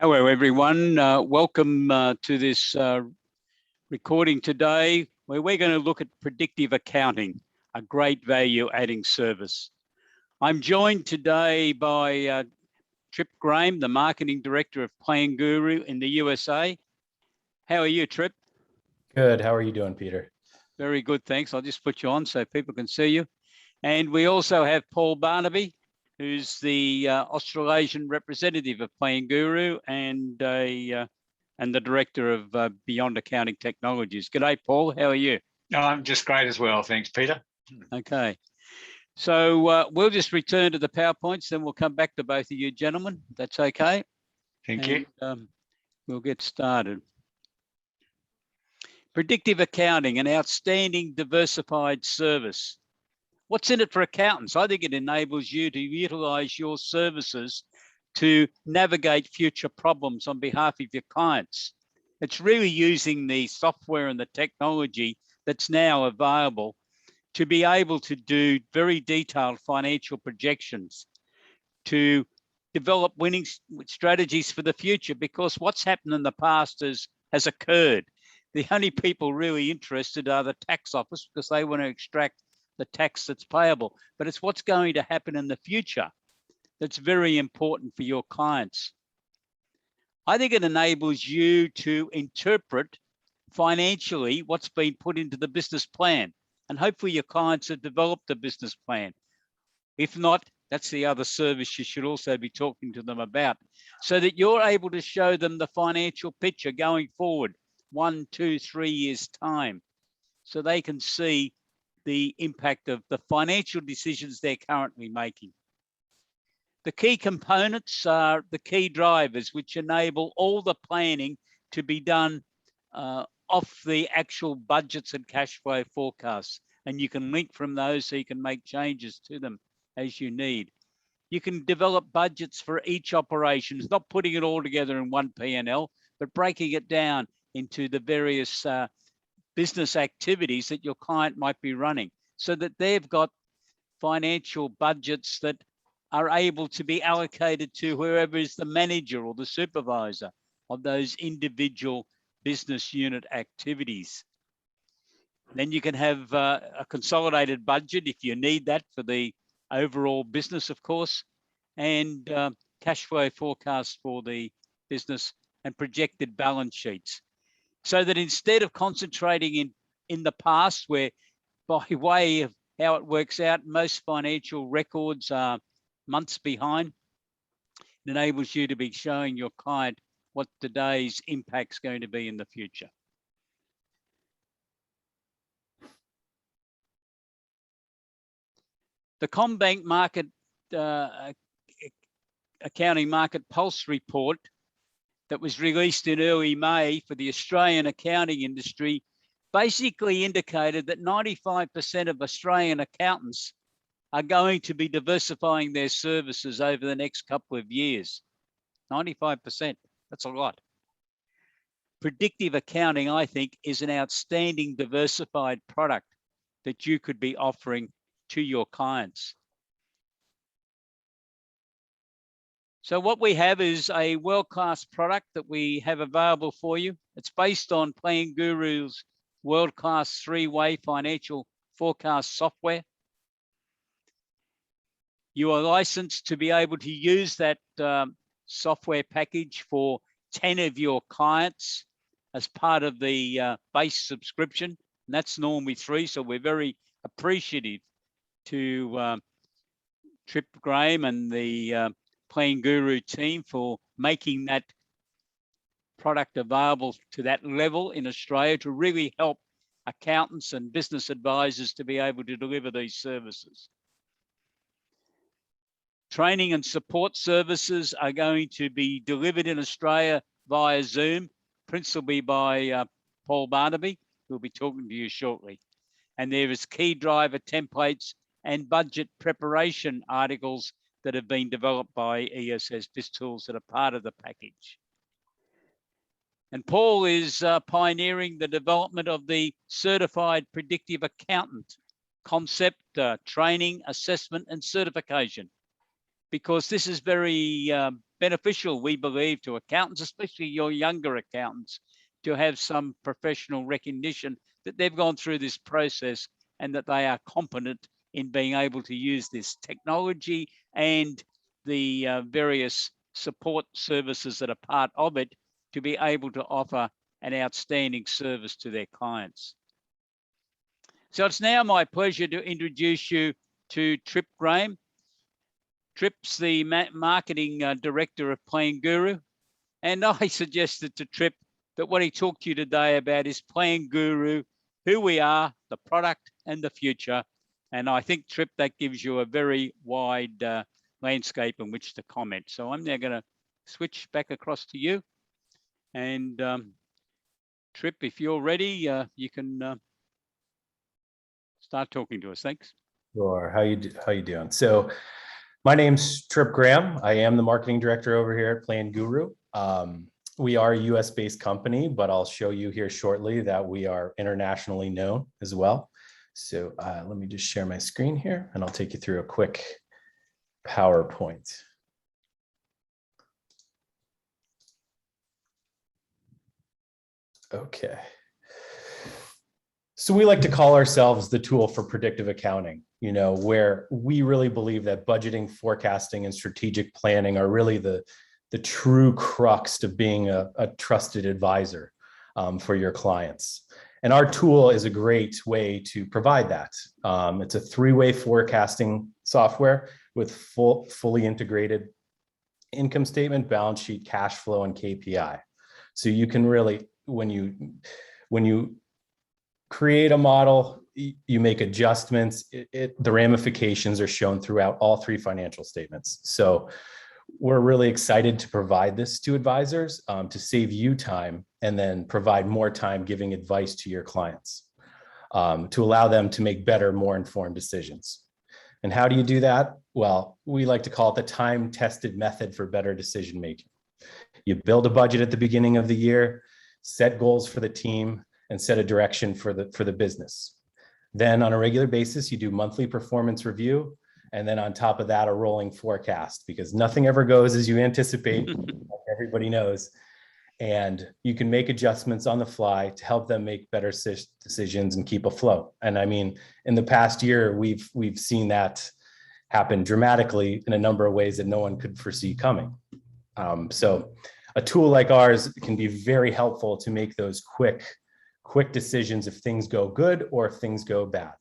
Hello, everyone. Welcome to this recording today, where we're going to look at predictive accounting, a great value-adding service. I'm joined today by Trip Graham, the Marketing Director of Plan Guru in the USA. How are you, Trip? Good. How are you doing, Peter? Very good, thanks. I'll just put you on so people can see you. And we also have Paul Barnaby, who's the Australasian representative of Plan Guru and the director of Beyond Accounting Technologies. G'day, Paul. How are you? I'm just great as well. Thanks, Peter. Okay. So we'll just return to the PowerPoints, then we'll come back to both of you gentlemen. That's okay. Thank you. We'll get started. Predictive accounting, an outstanding diversified service. What's in it for accountants? I think it enables you to utilize your services to navigate future problems on behalf of your clients. It's really using the software and the technology that's now available to be able to do very detailed financial projections, to develop winning strategies for the future, because what's happened in the past has occurred. The only people really interested are the tax office because they want to extract the tax that's payable, but it's what's going to happen in the future that's very important for your clients. I think it enables you to interpret financially what's been put into the business plan, and hopefully your clients have developed a business plan. If not, that's the other service you should also be talking to them about, so that you're able to show them the financial picture going forward 1, 2, 3 years time, so they can see the impact of the financial decisions they're currently making. The key components are the key drivers, which enable all the planning to be done off the actual budgets and cash flow forecasts. And you can link from those so you can make changes to them as you need. You can develop budgets for each operation, not putting it all together in one P&L, but breaking it down into the various business activities that your client might be running, so that they've got financial budgets that are able to be allocated to whoever is the manager or the supervisor of those individual business unit activities. Then you can have a consolidated budget if you need that for the overall business, of course, and cash flow forecasts for the business and projected balance sheets. So that instead of concentrating in the past, where by way of how it works out, most financial records are months behind, it enables you to be showing your client what today's impact's going to be in the future. The CommBank Market Accounting Market Pulse report that was released in early May for the Australian accounting industry basically indicated that 95% of Australian accountants are going to be diversifying their services over the next couple of years. 95%, that's a lot. Predictive accounting, I think, is an outstanding diversified product that you could be offering to your clients. So what we have is a world-class product that we have available for you. It's based on Plan Guru's world-class 3-way financial forecast software. You are licensed to be able to use that software package for 10 of your clients as part of the base subscription. And that's normally 3, so we're very appreciative to Trip Graham and the Plan Guru team for making that product available to that level in Australia to really help accountants and business advisors to be able to deliver these services. Training and support services are going to be delivered in Australia via Zoom, principally by Paul Barnaby, who will be talking to you shortly. And there is key driver templates and budget preparation articles that have been developed by ESS BIZTOOLS that are part of the package. And Paul is pioneering the development of the Certified Predictive Accountant concept, training, assessment, and certification, because this is very beneficial, we believe, to accountants, especially your younger accountants, to have some professional recognition that they've gone through this process and that they are competent in being able to use this technology and the various support services that are part of it to be able to offer an outstanding service to their clients. So it's now my pleasure to introduce you to Trip Graham. Trip's the marketing director of Plan Guru. And I suggested to Trip that what he talked to you today about is Plan Guru, who we are, the product and the future. And I think, Trip, that gives you a very wide landscape in which to comment. So I'm now going to switch back across to you. And Trip, if you're ready, you can start talking to us. Thanks. Sure. How you doing? So my name's Trip Graham. I am the marketing director over here at Plan Guru. We are a US-based company, but I'll show you here shortly that we are internationally known as well. So let me just share my screen here and I'll take you through a quick PowerPoint. Okay. So we like to call ourselves the tool for predictive accounting, you know, where we really believe that budgeting, forecasting, and strategic planning are really the true crux to being a trusted advisor for your clients. And our tool is a great way to provide that. It's a three-way forecasting software with fully integrated income statement, balance sheet, cash flow, and KPI. So you can really, when you create a model, you make adjustments, the ramifications are shown throughout all three financial statements. So we're really excited to provide this to advisors to save you time and then provide more time giving advice to your clients to allow them to make better, more informed decisions. And how do you do that? Well, we like to call it the time-tested method for better decision making. You build a budget at the beginning of the year, set goals for the team, and set a direction for the business. Then on a regular basis, you do monthly performance review. And then on top of that, a rolling forecast, because nothing ever goes as you anticipate, everybody knows. And you can make adjustments on the fly to help them make better decisions and keep afloat. And I mean, in the past year, we've seen that happen dramatically in a number of ways that no one could foresee coming. So a tool like ours can be very helpful to make those quick decisions if things go good or if things go bad.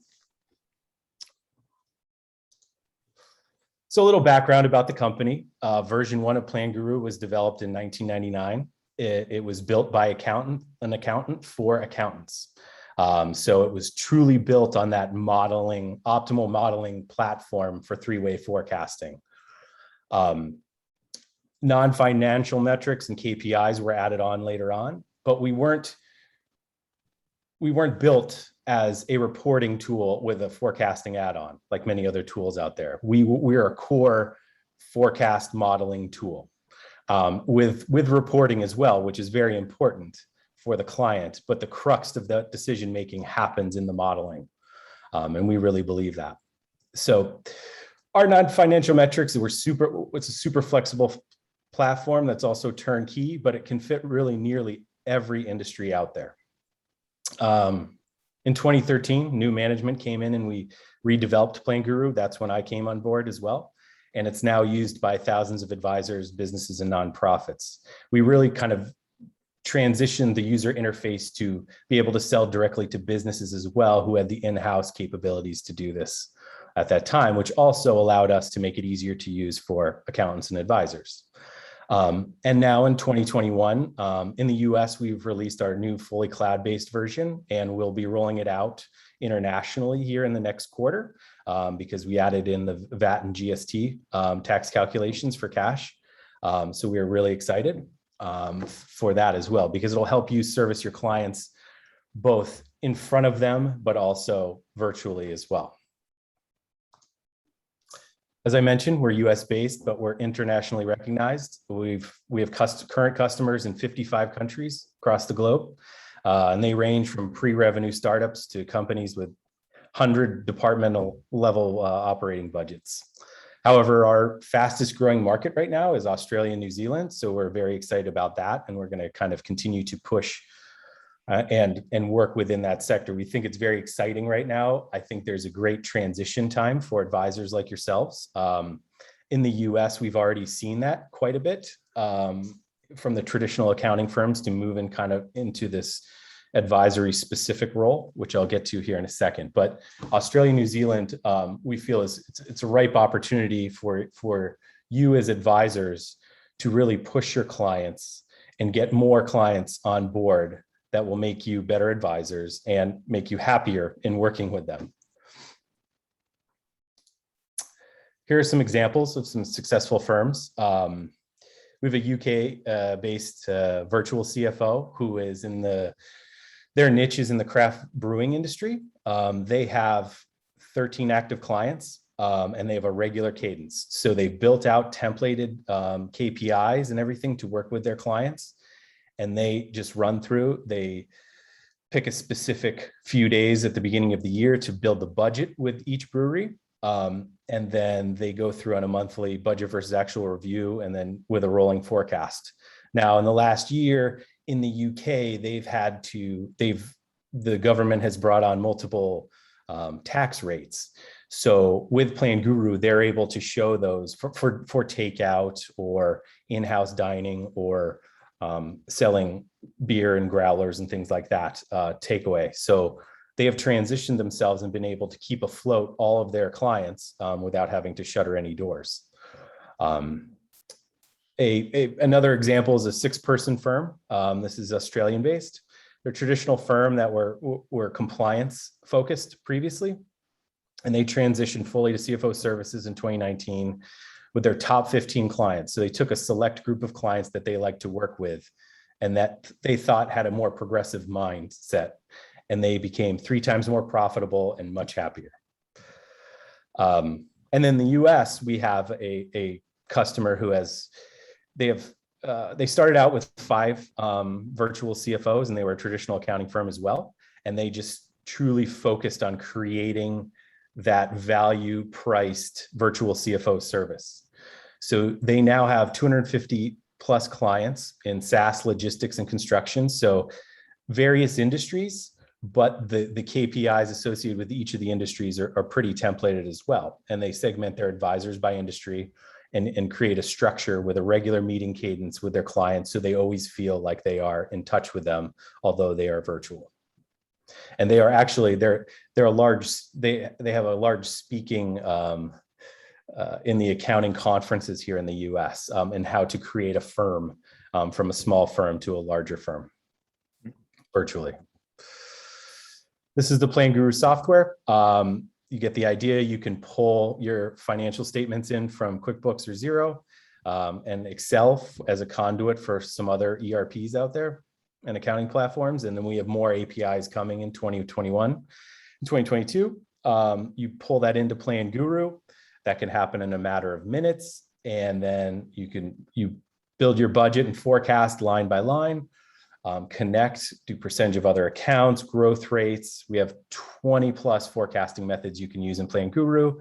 So a little background about the company. Version 1 of Plan Guru was developed in 1999. It was built by an accountant for accountants. So it was truly built on that optimal modeling platform for three-way forecasting. Non-financial metrics and KPIs were added on later on, but we weren't built as a reporting tool with a forecasting add-on like many other tools out there. We're a core forecast modeling tool with reporting as well, which is very important for the client, but the crux of the decision-making happens in the modeling. And we really believe that. So our non-financial metrics, it's a super flexible platform that's also turnkey, but it can fit really nearly every industry out there. In 2013, new management came in and we redeveloped Plan Guru. That's when I came on board as well. And it's now used by thousands of advisors, businesses, and nonprofits. We really kind of transitioned the user interface to be able to sell directly to businesses as well, who had the in-house capabilities to do this at that time, which also allowed us to make it easier to use for accountants and advisors. And now in 2021, in the US, we've released our new fully cloud-based version, and we'll be rolling it out internationally here in the next quarter because we added in the VAT and GST tax calculations for cash. So we are really excited for that as well, because it'll help you service your clients both in front of them, but also virtually as well. As I mentioned, we're US based, but we're internationally recognized. We have current customers in 55 countries across the globe, and they range from pre-revenue startups to companies with 100 departmental level operating budgets. However, our fastest growing market right now is Australia and New Zealand. So we're very excited about that. And we're going to kind of continue to push and work within that sector. We think it's very exciting right now. I think there's a great transition time for advisors like yourselves. In the US, we've already seen that quite a bit from the traditional accounting firms to move in kind of into this advisory specific role, which I'll get to here in a second. But Australia, New Zealand, we feel it's a ripe opportunity for you as advisors to really push your clients and get more clients on board that will make you better advisors and make you happier in working with them. Here are some examples of some successful firms. We have a UK based virtual CFO who is in their niche is in the craft brewing industry. They have 13 active clients and they have a regular cadence. So they've built out templated KPIs and everything to work with their clients. And they just run through, they pick a specific few days at the beginning of the year to build the budget with each brewery. And then they go through on a monthly budget versus actual review and then with a rolling forecast. Now, in the last year in the UK, the government has brought on multiple tax rates. So with Plan Guru, they're able to show those for takeout or in-house dining or selling beer and growlers and things like that, takeaway. So they have transitioned themselves and been able to keep afloat all of their clients without having to shutter any doors. Another example is a 6-person firm. This is Australian based. They're a traditional firm that were compliance focused previously, and they transitioned fully to CFO services in 2019 with their top 15 clients. So they took a select group of clients that they like to work with and that they thought had a more progressive mindset, and they became 3 times more profitable and much happier. And then the US, we have a customer who they started out with 5 virtual CFOs, and they were a traditional accounting firm as well. And they just truly focused on creating that value priced virtual CFO service. So they now have 250 plus clients in SaaS, logistics, and construction. So various industries, but the KPIs associated with each of the industries are pretty templated as well. And they segment their advisors by industry and create a structure with a regular meeting cadence with their clients. So they always feel like they are in touch with them, although they are virtual. And they are actually, they have a large speaking in the accounting conferences here in the US and how to create a firm from a small firm to a larger firm virtually. This is the Plan Guru software. You get the idea. You can pull your financial statements in from QuickBooks or Xero and Excel as a conduit for some other ERPs out there and accounting platforms. And then we have more APIs coming in 2021 and 2022. You pull that into Plan Guru. That can happen in a matter of minutes. And then you build your budget and forecast line by line, connect, do percentage of other accounts, growth rates. We have 20 plus forecasting methods you can use in Plan Guru.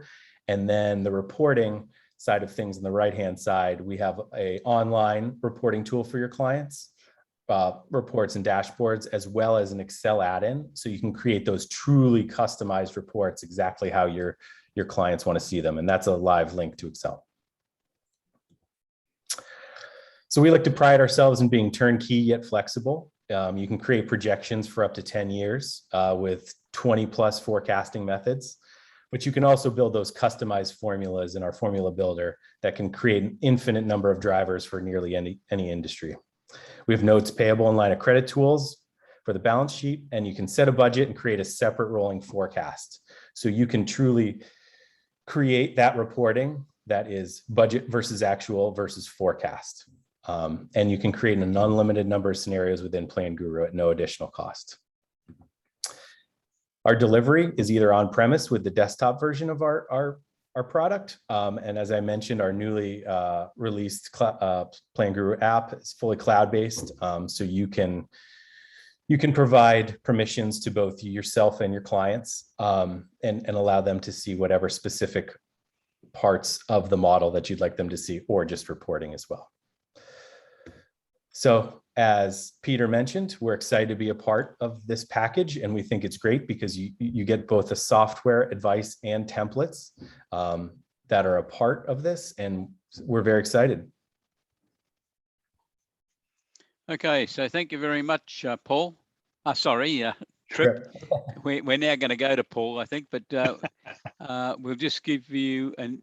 And then the reporting side of things on the right-hand side, we have an online reporting tool for your clients, reports and dashboards, as well as an Excel add-in. So you can create those truly customized reports exactly how your clients want to see them. And that's a live link to Excel. So we like to pride ourselves in being turnkey yet flexible. You can create projections for up to 10 years with 20 plus forecasting methods, but you can also build those customized formulas in our formula builder that can create an infinite number of drivers for nearly any industry. We have notes payable and line of credit tools for the balance sheet, and you can set a budget and create a separate rolling forecast. So you can truly create that reporting that is budget versus actual versus forecast. And you can create an unlimited number of scenarios within Plan Guru at no additional cost. Our delivery is either on-premise with the desktop version of our product. And as I mentioned, our newly released Plan Guru app is fully cloud-based. So you can provide permissions to both yourself and your clients and allow them to see whatever specific parts of the model that you'd like them to see, or just reporting as well. So as Peter mentioned, we're excited to be a part of this package, and we think it's great because you get both the software advice and templates that are a part of this, and we're very excited. Okay, so thank you very much, Paul. Trip. We're now going to go to Paul, I think, but we'll just give you an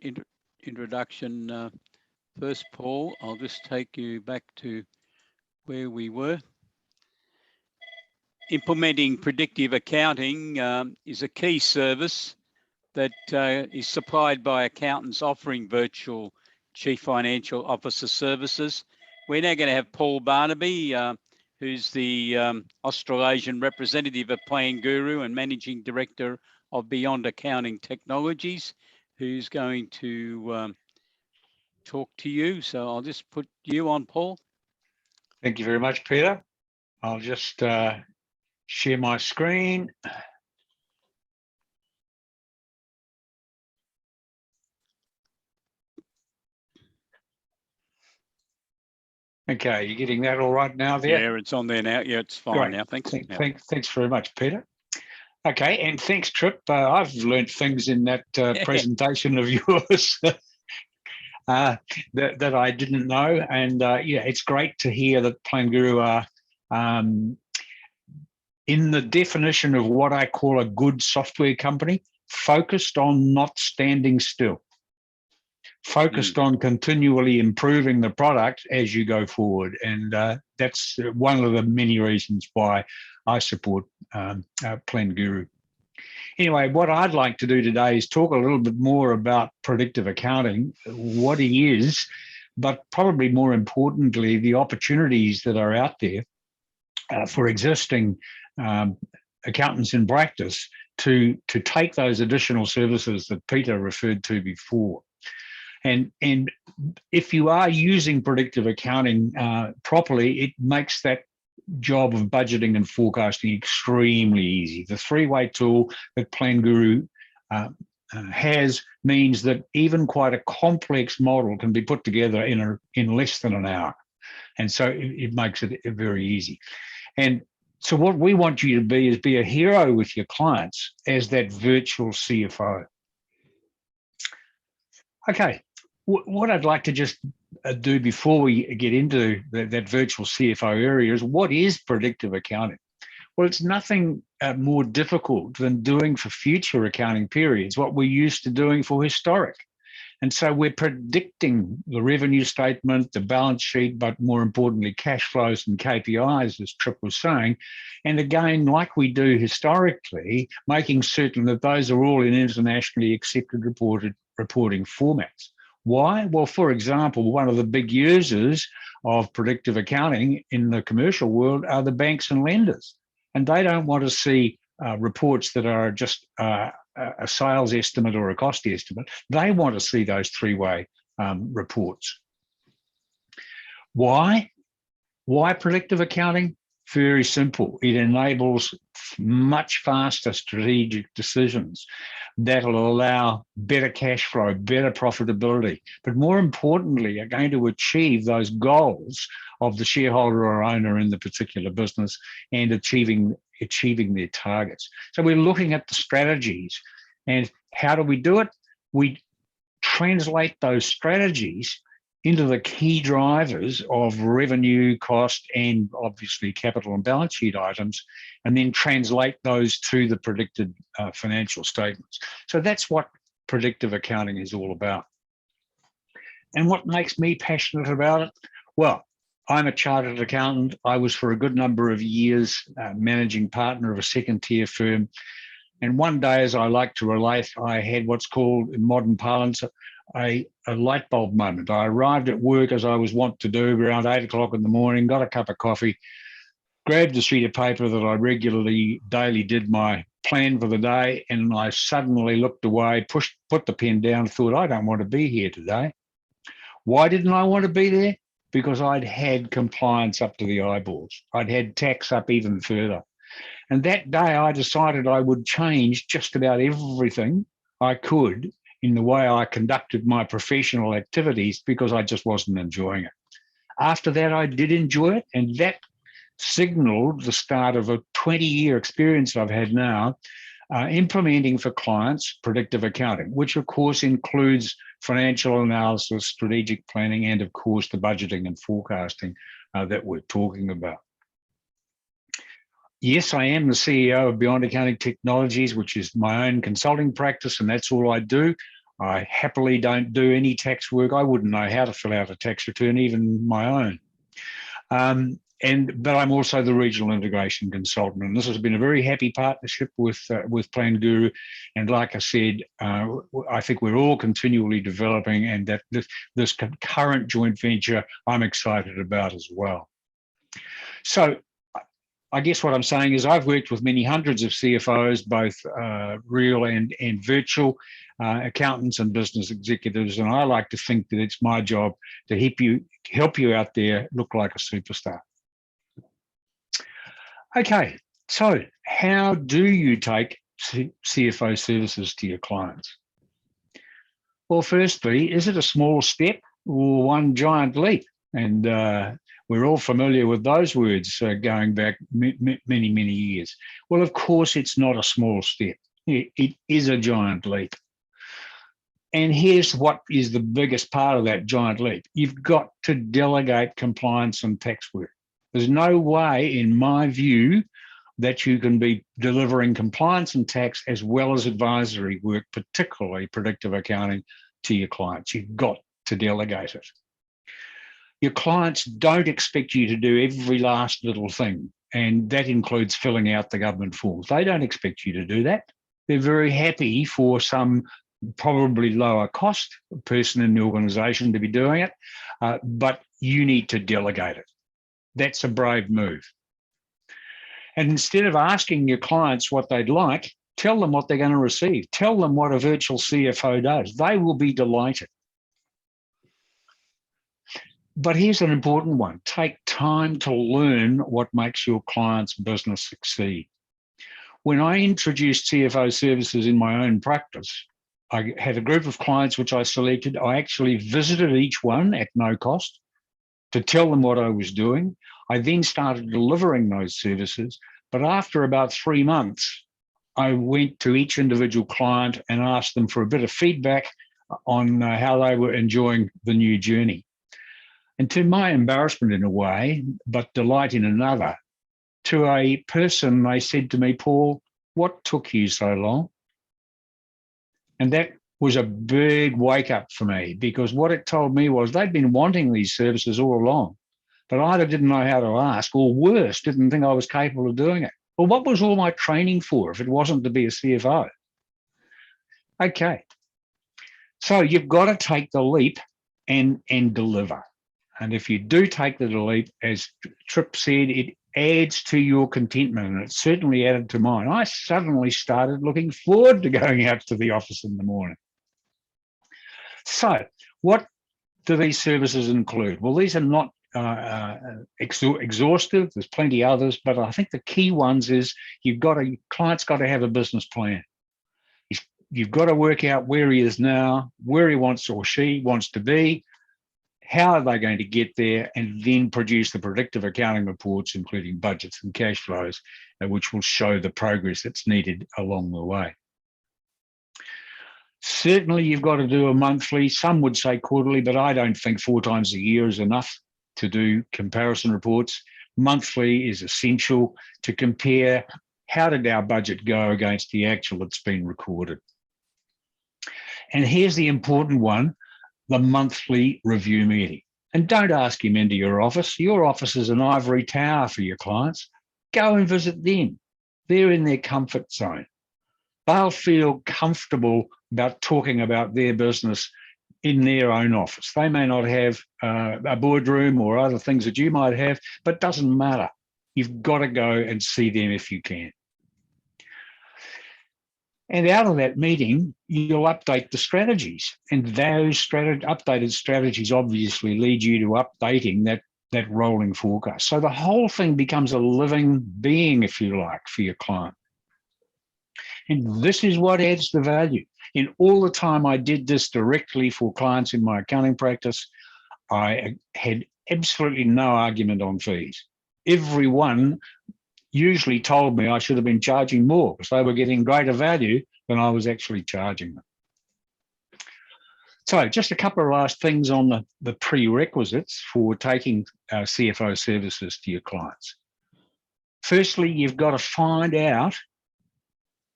introduction first, Paul. I'll just take you back to where we were. Implementing predictive accounting is a key service that is supplied by accountants offering virtual Chief Financial Officer services. We're now going to have Paul Barnaby, who's the Australasian representative of Plan Guru and Managing Director of Beyond Accounting Technologies, who's going to talk to you. So I'll just put you on, Paul. Thank you very much, Peter. I'll just share my screen. Okay, you're getting that all right now there? Yeah, it's on there now. Yeah, it's fine Great. now. Thanks. Thanks very much, Peter. Okay, and thanks, Trip. I've learned things in that presentation of yours that I didn't know. And yeah, it's great to hear that Plan Guru are in the definition of what I call a good software company, focused on not standing still, focused on continually improving the product as you go forward. And that's one of the many reasons why I support Plan Guru. Anyway, what I'd like to do today is talk a little bit more about predictive accounting, what it is, but probably more importantly, the opportunities that are out there for existing accountants in practice to take those additional services that Peter referred to before. And if you are using predictive accounting properly, it makes that job of budgeting and forecasting extremely easy. The three-way tool that Plan Guru has means that even quite a complex model can be put together in less than an hour. And so it makes it very easy. And so what we want you to be is be a hero with your clients as that virtual CFO. Okay, what I'd like to just do before we get into that virtual CFO area is, what is predictive accounting? Well, it's nothing more difficult than doing for future accounting periods what we're used to doing for historic. And so we're predicting the revenue statement, the balance sheet, but more importantly, cash flows and KPIs, as Trip was saying. And again, like we do historically, making certain that those are all in internationally accepted reporting formats. Why? Well, for example, one of the big users of predictive accounting in the commercial world are the banks and lenders. And they don't want to see reports that are just a sales estimate or a cost estimate. They want to see those three-way reports. Why? Why predictive accounting? Very simple. It enables much faster strategic decisions that'll allow better cash flow, better profitability, but more importantly, are going to achieve those goals of the shareholder or owner in the particular business and achieving their targets. So we're looking at the strategies, and how do we do it? We translate those strategies into the key drivers of revenue, cost, and obviously capital and balance sheet items, and then translate those to the predicted financial statements. So that's what predictive accounting is all about. And what makes me passionate about it? Well, I'm a chartered accountant. I was for a good number of years managing partner of a second-tier firm. And one day, as I like to relate, I had what's called, in modern parlance, a light bulb moment. I arrived at work, as I was wont to do, around 8 o'clock in the morning, got a cup of coffee, grabbed a sheet of paper that I regularly, daily did my plan for the day, and I suddenly looked away, put the pen down, thought, I don't want to be here today. Why didn't I want to be there? Because I'd had compliance up to the eyeballs. I'd had tax up even further. And that day I decided I would change just about everything I could in the way I conducted my professional activities because I just wasn't enjoying it. After that, I did enjoy it, and that signaled the start of a 20-year experience I've had now implementing for clients predictive accounting, which of course includes financial analysis, strategic planning, and of course the budgeting and forecasting that we're talking about. Yes, I am the CEO of Beyond Accounting Technologies, which is my own consulting practice, and that's all I do. I happily don't do any tax work. I wouldn't know how to fill out a tax return, even my own. But I'm also the regional integration consultant, and this has been a very happy partnership with Plan Guru. And like I said, I think we're all continually developing, and that this current joint venture I'm excited about as well. So I guess what I'm saying is I've worked with many hundreds of CFOs, both real and virtual accountants and business executives, and I like to think that it's my job to help you out there look like a superstar. Okay, so how do you take CFO services to your clients? Well, firstly, is it a small step or one giant leap? And we're all familiar with those words going back many, many years. Well, of course, it's not a small step. It is a giant leap. And here's what is the biggest part of that giant leap. You've got to delegate compliance and tax work. There's no way, in my view, that you can be delivering compliance and tax as well as advisory work, particularly predictive accounting, to your clients. You've got to delegate it. Your clients don't expect you to do every last little thing, and that includes filling out the government forms. They don't expect you to do that. They're very happy for some probably lower cost person in the organisation to be doing it, but you need to delegate it. That's a brave move. And instead of asking your clients what they'd like, tell them what they're going to receive. Tell them what a virtual CFO does. They will be delighted. But here's an important one. Take time to learn what makes your client's business succeed. When I introduced CFO services in my own practice, I had a group of clients which I selected. I actually visited each one at no cost to tell them what I was doing. I then started delivering those services. But after about 3 months, I went to each individual client and asked them for a bit of feedback on how they were enjoying the new journey. And to my embarrassment in a way, but delight in another, to a person, they said to me, "Paul, what took you so long?" And that was a big wake up for me, because what it told me was they'd been wanting these services all along, but either didn't know how to ask, or worse, didn't think I was capable of doing it. Well, what was all my training for if it wasn't to be a CFO? Okay, so you've got to take the leap and deliver. And if you do take the leap, as Tripp said, it adds to your contentment, and it certainly added to mine. I suddenly started looking forward to going out to the office in the morning. So what do these services include? Well, these are not exhaustive. There's plenty others, but I think the key ones is client's got to have a business plan. You've got to work out where he is now, where he wants or she wants to be, how are they going to get there, and then produce the predictive accounting reports, including budgets and cash flows, which will show the progress that's needed along the way. Certainly, you've got to do a monthly, some would say quarterly, but I don't think 4 times a year is enough to do comparison reports. Monthly is essential to compare how did our budget go against the actual that's been recorded. And here's the important one, the monthly review meeting. And don't ask him into your office. Your office is an ivory tower for your clients. Go and visit them. They're in their comfort zone. They'll feel comfortable about talking about their business in their own office. They may not have a boardroom or other things that you might have, but it doesn't matter. You've got to go and see them if you can. And out of that meeting, you'll update the strategies. And those updated strategies obviously lead you to updating that rolling forecast. So the whole thing becomes a living being, if you like, for your client. And this is what adds the value. In all the time I did this directly for clients in my accounting practice, I had absolutely no argument on fees. Everyone usually told me I should have been charging more because they were getting greater value than I was actually charging them. So just a couple of last things on the prerequisites for taking CFO services to your clients. Firstly, you've got to find out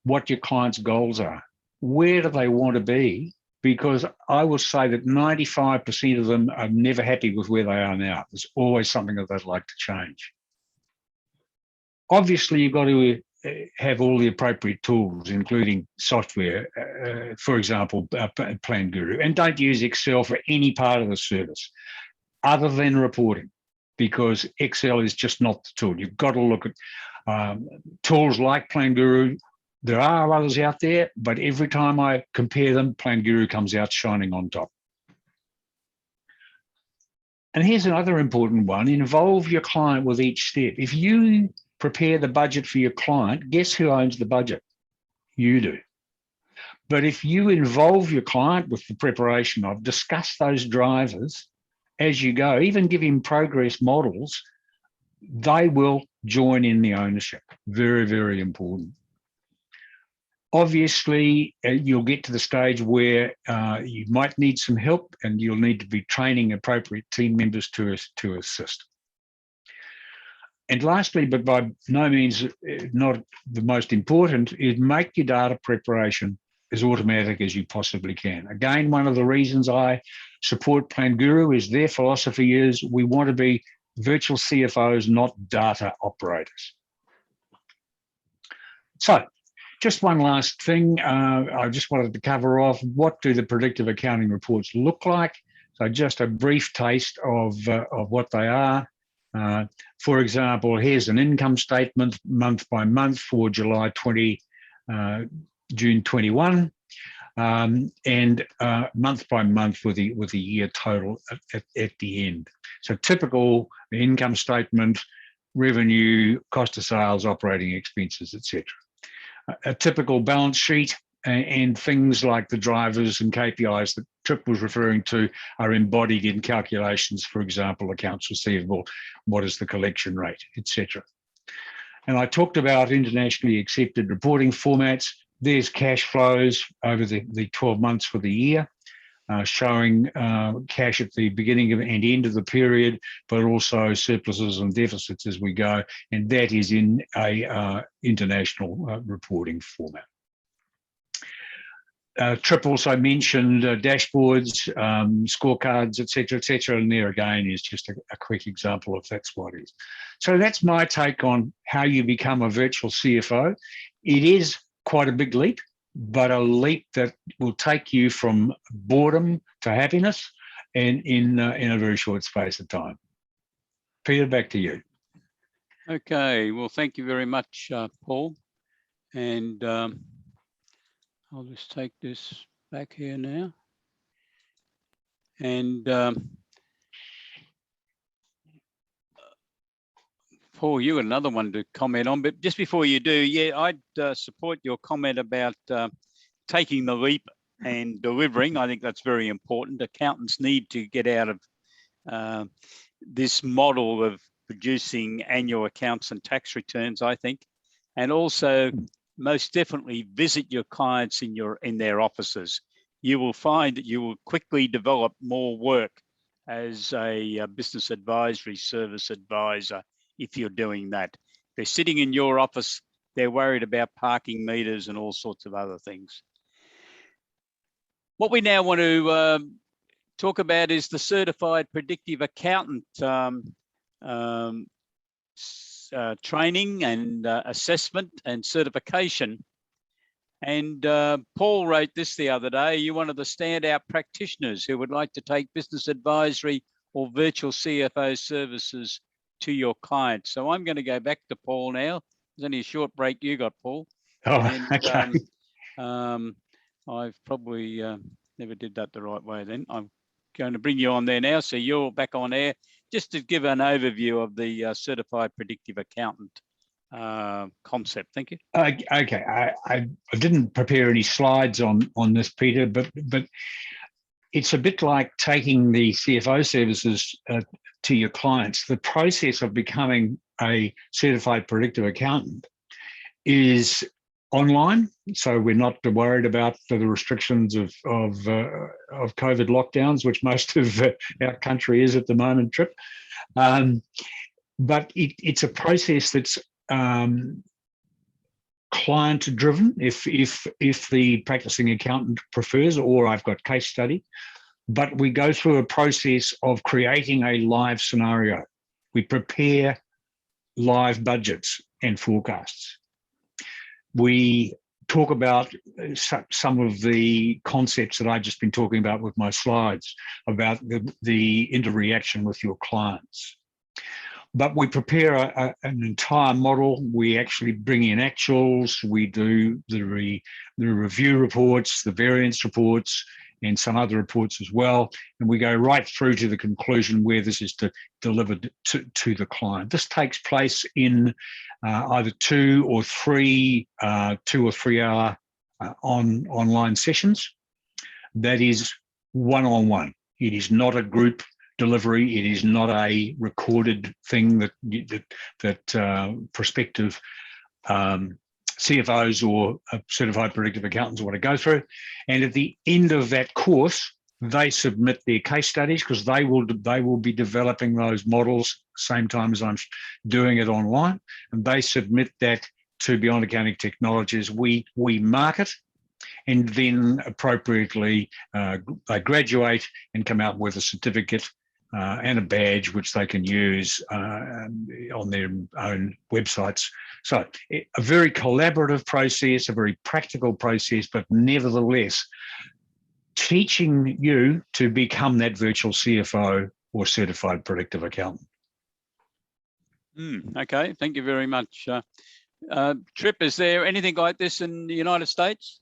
what your clients' goals are. Where do they want to be? Because I will say that 95% of them are never happy with where they are now. There's always something that they'd like to change. Obviously, you've got to have all the appropriate tools, including software, for example, Plan Guru. And don't use Excel for any part of the service other than reporting, because Excel is just not the tool. You've got to look at tools like Plan Guru. There are others out there, but every time I compare them, Plan Guru comes out shining on top. And here's another important one. Involve your client with each step. If you prepare the budget for your client, guess who owns the budget? You do. But if you involve your client with the preparation of, discuss those drivers as you go, even give him progress models, they will join in the ownership. Very, very important. Obviously, you'll get to the stage where you might need some help and you'll need to be training appropriate team members to assist. And lastly, but by no means not the most important, is make your data preparation as automatic as you possibly can. Again, one of the reasons I support Plan Guru is their philosophy is we want to be virtual CFOs, not data operators. So, just one last thing I just wanted to cover off. What do the predictive accounting reports look like? So just a brief taste of what they are. For example, here's an income statement month by month for July 20, June 21, and month by month with the year total at the end. So typical income statement, revenue, cost of sales, operating expenses, etc. A typical balance sheet and things like the drivers and KPIs that Trip was referring to are embodied in calculations, for example, accounts receivable, what is the collection rate, etc. And I talked about internationally accepted reporting formats. There's cash flows over the 12 months for the year, showing cash at the beginning of and end of the period, but also surpluses and deficits as we go. And that is in a international reporting format. Trip also mentioned dashboards, scorecards, etc., and there again is just a quick example of that's what it is. So that's my take on how you become a virtual CFO. It is quite a big leap, but a leap that will take you from boredom to happiness and in a very short space of time. Peter, back to you. Okay, well, thank you very much, Paul. And I'll just take this back here now. And Paul, you got another one to comment on, but just before you do, yeah, I'd support your comment about taking the leap and delivering. I think that's very important. Accountants need to get out of this model of producing annual accounts and tax returns, I think, and also most definitely visit your clients in their offices. You will find that you will quickly develop more work as a business advisory service advisor if you're doing that. They're sitting in your office, they're worried about parking meters and all sorts of other things. What we now want to talk about is the Certified Predictive Accountant training and assessment and certification. And Paul wrote this the other day. You're one of the standout practitioners who would like to take business advisory or virtual CFO services to your clients. So I'm going to go back to Paul now. There's only a short break you got, Paul. Oh, and, okay. I've probably never did that the right way then. I'm going to bring you on there now. So you're back on air just to give an overview of the Certified Predictive Accountant concept. Thank you. Okay, I didn't prepare any slides on this, Peter, but it's a bit like taking the CFO services to your clients. The process of becoming a certified predictive accountant is online, so we're not worried about the restrictions of COVID lockdowns, which most of our country is at the moment, Trip. But it's a process that's client driven, if the practicing accountant prefers, or I've got case study. But we go through a process of creating a live scenario. We prepare live budgets and forecasts. We talk about some of the concepts that I've just been talking about with my slides about the interaction with your clients. But we prepare an entire model. We actually bring in actuals. We do the review reports, the variance reports, and some other reports as well. And we go right through to the conclusion where this is delivered to the client. This takes place in either 2 or 3 hour online sessions. That is one-on-one. It is not a group delivery. It is not a recorded thing that prospective CFOs or certified predictive accountants want to go through. And at the end of that course, they submit their case studies, because they will be developing those models same time as I'm doing it online, and they submit that to Beyond Accounting Technologies. We mark it, and then appropriately they graduate and come out with a certificate and a badge which they can use on their own websites. So a very collaborative process, a very practical process, but nevertheless teaching you to become that virtual CFO or certified predictive accountant. Okay, thank you very much. Trip, is there anything like this in the United States?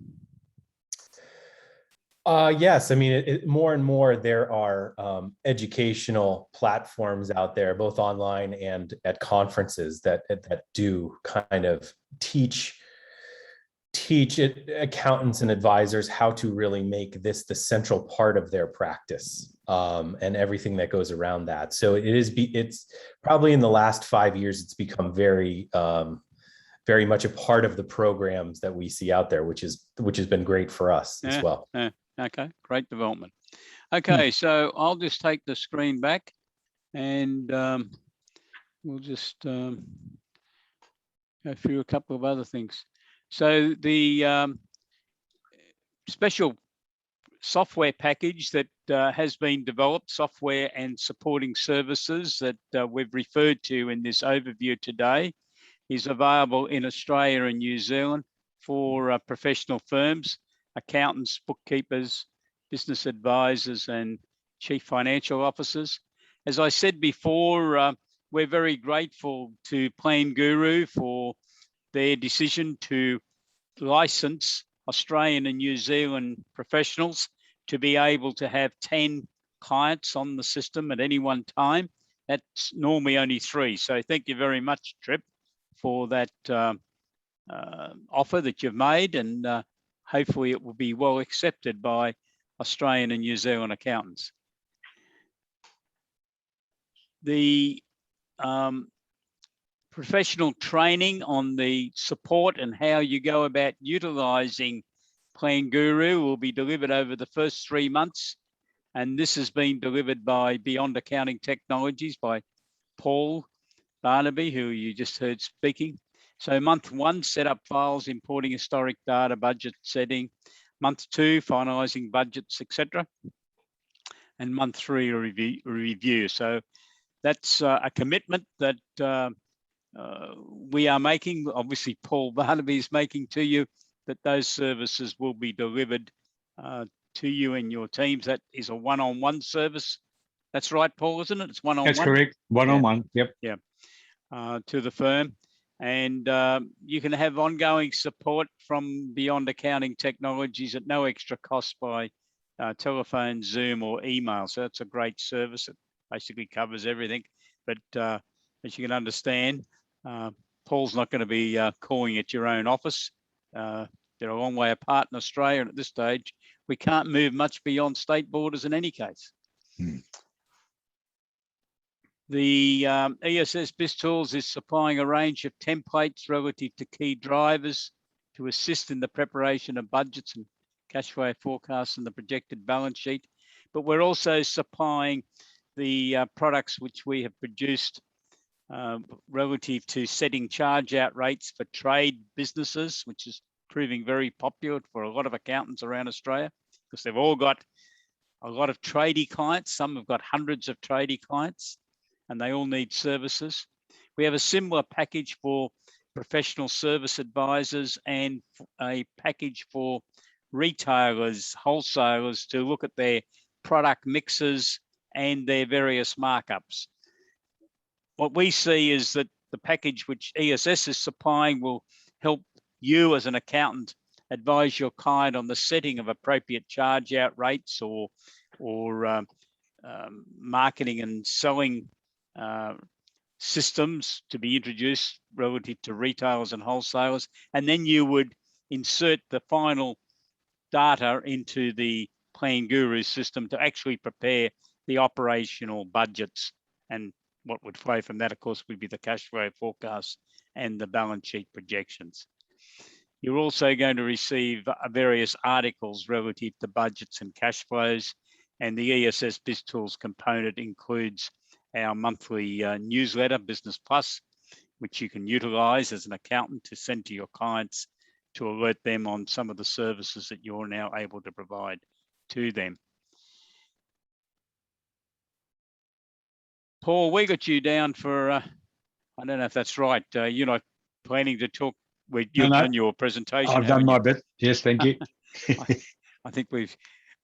Yes, I mean, more and more there are educational platforms out there, both online and at conferences that do kind of teach accountants and advisors how to really make this the central part of their practice, and everything that goes around that. So it's probably in the last 5 years, it's become very much a part of the programs that we see out there, which has been great for us as well. Okay, great development. Okay, so I'll just take the screen back, and we'll just go through a couple of other things. So the special software package that has been developed, software and supporting services that we've referred to in this overview today, is available in Australia and New Zealand for professional firms, accountants, bookkeepers, business advisors, and chief financial officers. As I said before, we're very grateful to Plan Guru for their decision to license Australian and New Zealand professionals to be able to have 10 clients on the system at any one time. That's normally only 3. So thank you very much, Trip, for that offer that you've made, and hopefully it will be well accepted by Australian and New Zealand accountants. The professional training on the support and how you go about utilising Plan Guru will be delivered over the first 3 months. And this has been delivered by Beyond Accounting Technologies by Paul Barnaby, who you just heard speaking. So month 1, set up files, importing historic data, budget setting. Month 2, finalising budgets, etc. And month 3, a review. So that's a commitment that we are making. Obviously, Paul Barnaby is making to you, that those services will be delivered to you and your teams. That is a one-on-one service. That's right, Paul, isn't it? It's one-on-one. That's correct. One-on-one. Yep. Yeah. To the firm. And you can have ongoing support from Beyond Accounting Technologies at no extra cost by telephone, Zoom, or email. So that's a great service. It basically covers everything. But as you can understand, Paul's not going to be calling at your own office. They're a long way apart in Australia, and at this stage, we can't move much beyond state borders in any case. The ESS BIZTOOLS is supplying a range of templates relative to key drivers to assist in the preparation of budgets and cash flow forecasts and the projected balance sheet. But we're also supplying the products which we have produced relative to setting charge out rates for trade businesses, which is proving very popular for a lot of accountants around Australia, because they've all got a lot of tradie clients. Some have got hundreds of tradie clients, and they all need services. We have a similar package for professional service advisors and a package for retailers, wholesalers, to look at their product mixes and their various markups. What we see is that the package which ESS is supplying will help you as an accountant advise your client on the setting of appropriate charge out rates or marketing and selling systems to be introduced relative to retailers and wholesalers. And then you would insert the final data into the Plan Guru system to actually prepare the operational budgets, and what would flow from that, of course, would be the cash flow forecasts and the balance sheet projections. You're also going to receive various articles relative to budgets and cash flows, and the ESS BIZTOOLS component includes our monthly newsletter, Business Plus, which you can utilize as an accountant to send to your clients to alert them on some of the services that you're now able to provide to them. Paul, we got you down for, I don't know if that's right. You're not planning to talk, you've done your presentation. I've done my bit. Yes, thank you. I think we've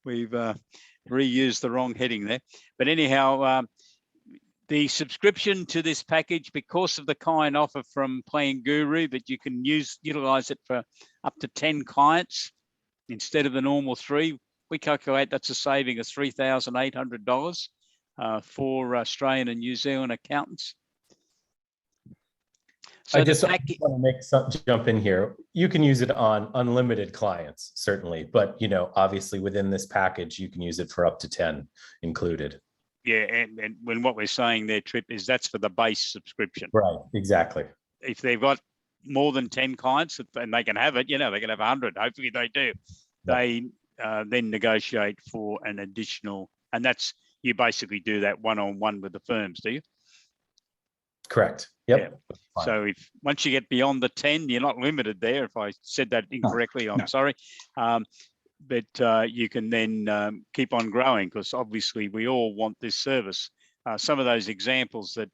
reused the wrong heading there. But anyhow, the subscription to this package, because of the kind offer from Plan Guru, that you can utilize it for up to 10 clients instead of the normal 3, we calculate that's a saving of $3,800 for Australian and New Zealand accountants. So I just want to make some jump in here. You can use it on unlimited clients, certainly, but obviously within this package, you can use it for up to 10 included. Yeah, and when what we're saying there, Trip, is that's for the base subscription. Right, exactly. If they've got more than 10 clients, and they can have it, they can have 100, hopefully they do. They then negotiate for an additional, and that's, you basically do that one-on-one with the firms, do you? Correct. Yep. Yeah. So if once you get beyond the 10, you're not limited there. If I said that incorrectly, I'm sorry. But you can then keep on growing, because obviously we all want this service. Some of those examples that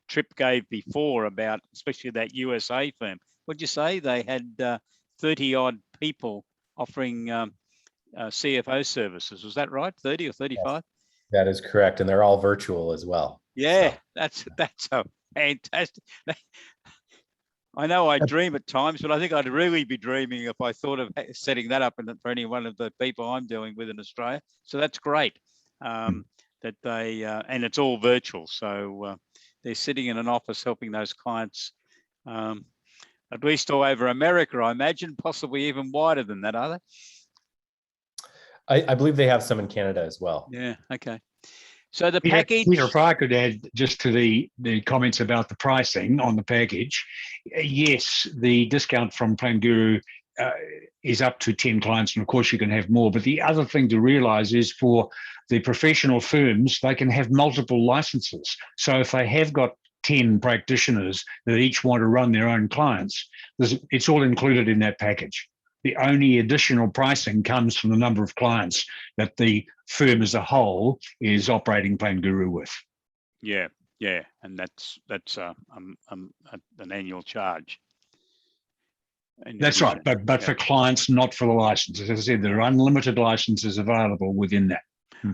Trip gave before about, especially that USA firm, what'd you say? They had 30 odd people offering CFO services. Was that right? 30 or 35? Yes, that is correct. And they're all virtual as well. Yeah, so. that's a fantastic. I know I dream at times, but I think I'd really be dreaming if I thought of setting that up for any one of the people I'm dealing with in Australia. So that's great that they, and it's all virtual. So they're sitting in an office helping those clients, at least all over America, I imagine, possibly even wider than that, are they? I believe they have some in Canada as well. Yeah, okay. So the package. Peter, if I could add just to the comments about the pricing on the package, yes, the discount from Plan Guru is up to 10 clients, and of course you can have more. But the other thing to realize is for the professional firms, they can have multiple licenses. So if they have got 10 practitioners that each want to run their own clients, it's all included in that package. The only additional pricing comes from the number of clients that the firm as a whole is operating Plan Guru with. Yeah, and that's an annual charge. That's right, but for clients, not for the license. As I said, there are unlimited licenses available within that.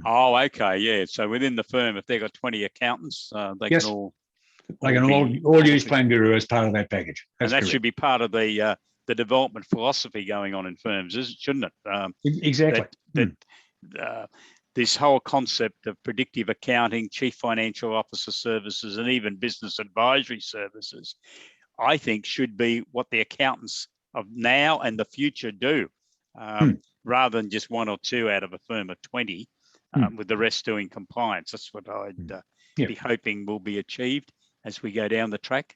Oh, okay, yeah. So within the firm, if they've got 20 accountants, they can all use Plan Guru as part of that package. That's and that should be part of the development philosophy going on in firms, shouldn't it? Exactly. This whole concept of predictive accounting, chief financial officer services, and even business advisory services, I think should be what the accountants of now and the future do, rather than just one or two out of a firm of 20, with the rest doing compliance. That's what I'd be hoping will be achieved as we go down the track.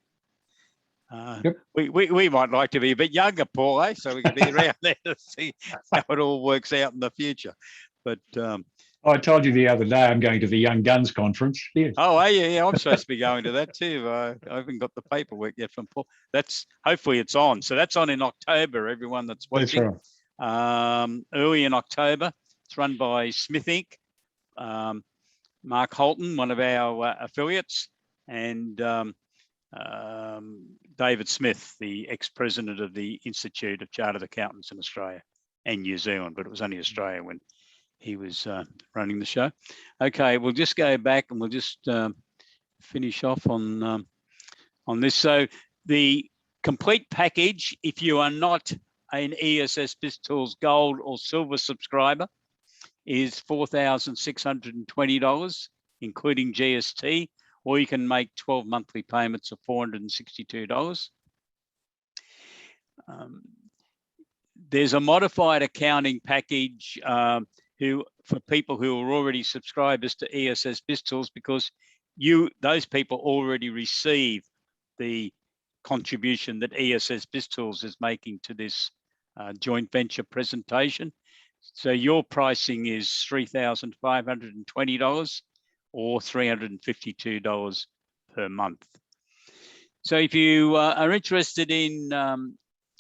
We might like to be a bit younger, Paul, so we can be around there to see how it all works out in the future. But I told you the other day I'm going to the Young Guns conference. Yes. Oh, yeah, I'm supposed to be going to that too. I haven't got the paperwork yet from Paul. That's hopefully it's on. So that's on in October. Everyone that's watching, early in October. It's run by Smith Inc. Mark Holton, one of our affiliates, and David Smith, the ex-president of the Institute of Chartered Accountants in Australia and New Zealand, but it was only Australia when he was running the show. Okay, we'll just go back and we'll just finish off on this. So the complete package, if you are not an ESS BizTools Gold or Silver subscriber, is $4,620, including GST, or you can make 12 monthly payments of $462. There's a modified accounting package for people who are already subscribers to ESS BizTools, because those people already receive the contribution that ESS BizTools is making to this joint venture presentation. So your pricing is $3,520 or $352 per month. So if you are interested in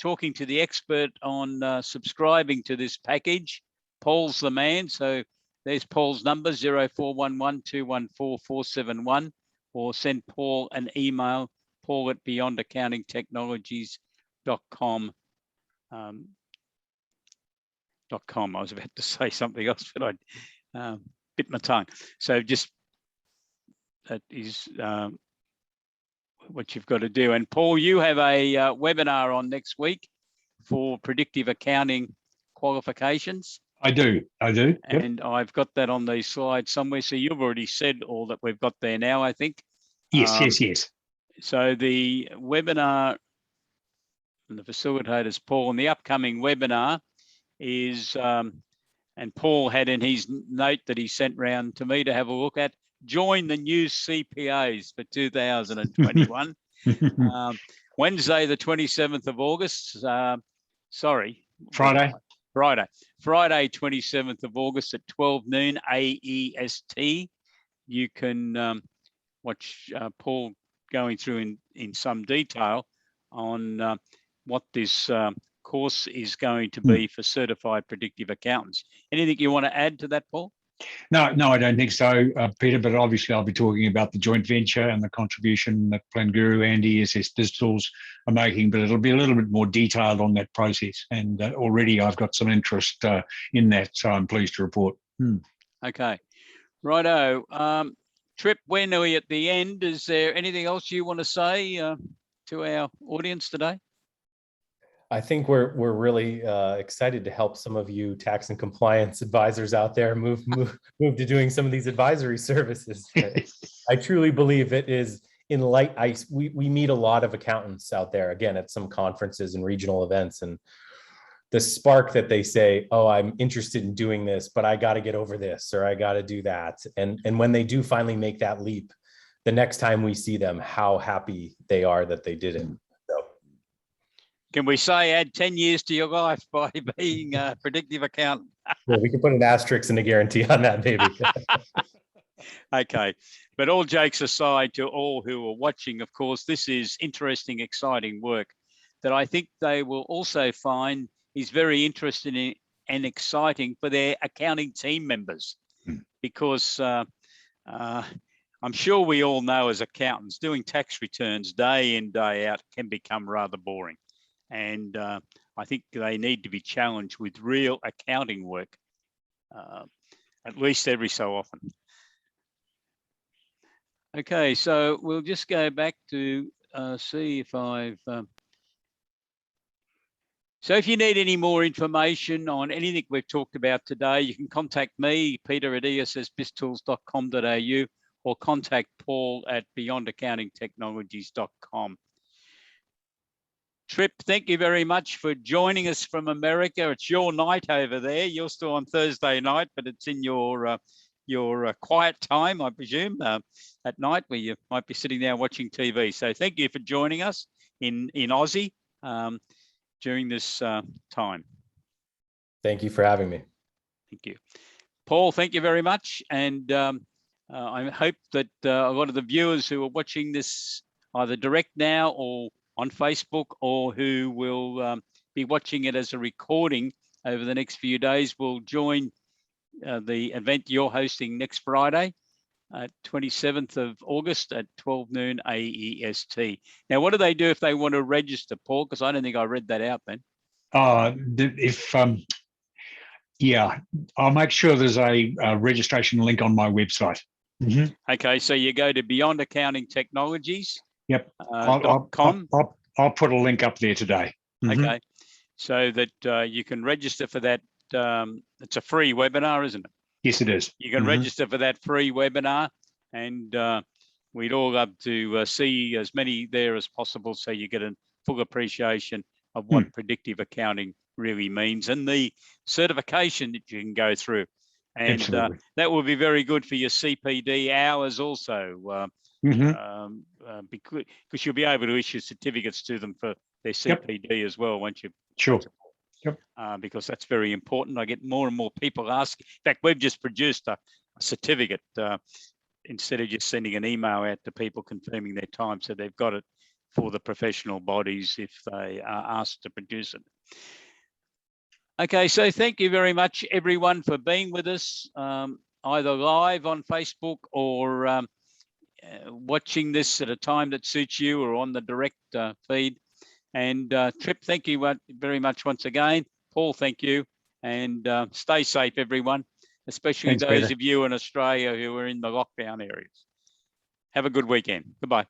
talking to the expert on subscribing to this package, Paul's the man. So there's Paul's number, 0411-214-471, or send Paul an email, paul@beyondaccountingtechnologies.com. .com. I was about to say something else, but I bit my tongue. So just that is what you've got to do. And Paul, you have a webinar on next week for predictive accounting qualifications. I do. And I've got that on these slides somewhere. So you've already said all that we've got there now, I think. Yes. So the webinar and the facilitators, Paul, and the upcoming webinar is, and Paul had in his note that he sent round to me to have a look at, join the new CPAs for 2021. Wednesday, the 27th of August. Friday, 27th of August at 12 noon AEST. You can watch Paul going through in some detail on what this course is going to be for certified predictive accountants. Anything you want to add to that, Paul? No, I don't think so, Peter, but obviously I'll be talking about the joint venture and the contribution that Plan Guru and ESS BizTools are making, but it'll be a little bit more detailed on that process. And already I've got some interest in that, so I'm pleased to report. Okay, righto. Trip, we're nearly at the end. Is there anything else you want to say to our audience today? I think we're really excited to help some of you tax and compliance advisors out there move to doing some of these advisory services. I truly believe it is in light ice. We meet a lot of accountants out there, again, at some conferences and regional events, and the spark that they say, oh, I'm interested in doing this, but I got to get over this, or I got to do that. And when they do finally make that leap, the next time we see them, how happy they are that they did it. Can we say add 10 years to your life by being a predictive accountant? Well, we can put an asterisk and a guarantee on that, maybe. Okay, but all jokes aside, to all who are watching, of course, this is interesting, exciting work that I think they will also find is very interesting and exciting for their accounting team members, because I'm sure we all know as accountants, doing tax returns day in, day out can become rather boring. And I think they need to be challenged with real accounting work, at least every so often. Okay, so we'll just go back to see if I've... So if you need any more information on anything we've talked about today, you can contact me, peter@essbiztools.com.au, or contact Paul at beyondaccountingtechnologies.com. Trip, thank you very much for joining us from America. It's your night over there. You're still on Thursday night, but it's in your quiet time, I presume, at night, where you might be sitting there watching TV. So thank you for joining us in Aussie during this time. Thank you for having me. Thank you. Paul, thank you very much. And I hope that a lot of the viewers who are watching this either direct now or on Facebook, or who will be watching it as a recording over the next few days, will join the event you're hosting next Friday, 27th of August at 12 noon AEST. Now, what do they do if they want to register, Paul? Because I don't think I read that out then. Yeah, I'll make sure there's a registration link on my website. Okay, so you go to Beyond Accounting Technologies. Yep. .com. I'll put a link up there today. Okay, so that you can register for that. It's a free webinar, isn't it? Yes, it is. You can register for that free webinar, and we'd all love to see as many there as possible, so you get a full appreciation of what predictive accounting really means, and the certification that you can go through. And that will be very good for your CPD hours also, because you'll be able to issue certificates to them for their CPD as well once you. Sure. Yep. Because that's very important. I get more and more people ask. In fact, we've just produced a certificate instead of just sending an email out to people confirming their time, so they've got it for the professional bodies if they are asked to produce it. Okay, so thank you very much, everyone, for being with us, either live on Facebook or watching this at a time that suits you, or on the direct feed. And Trip, thank you very much once again. Paul, thank you. And stay safe, everyone, especially Thanks, those Peter. of you in Australia who are in the lockdown areas. Have a good weekend. Goodbye.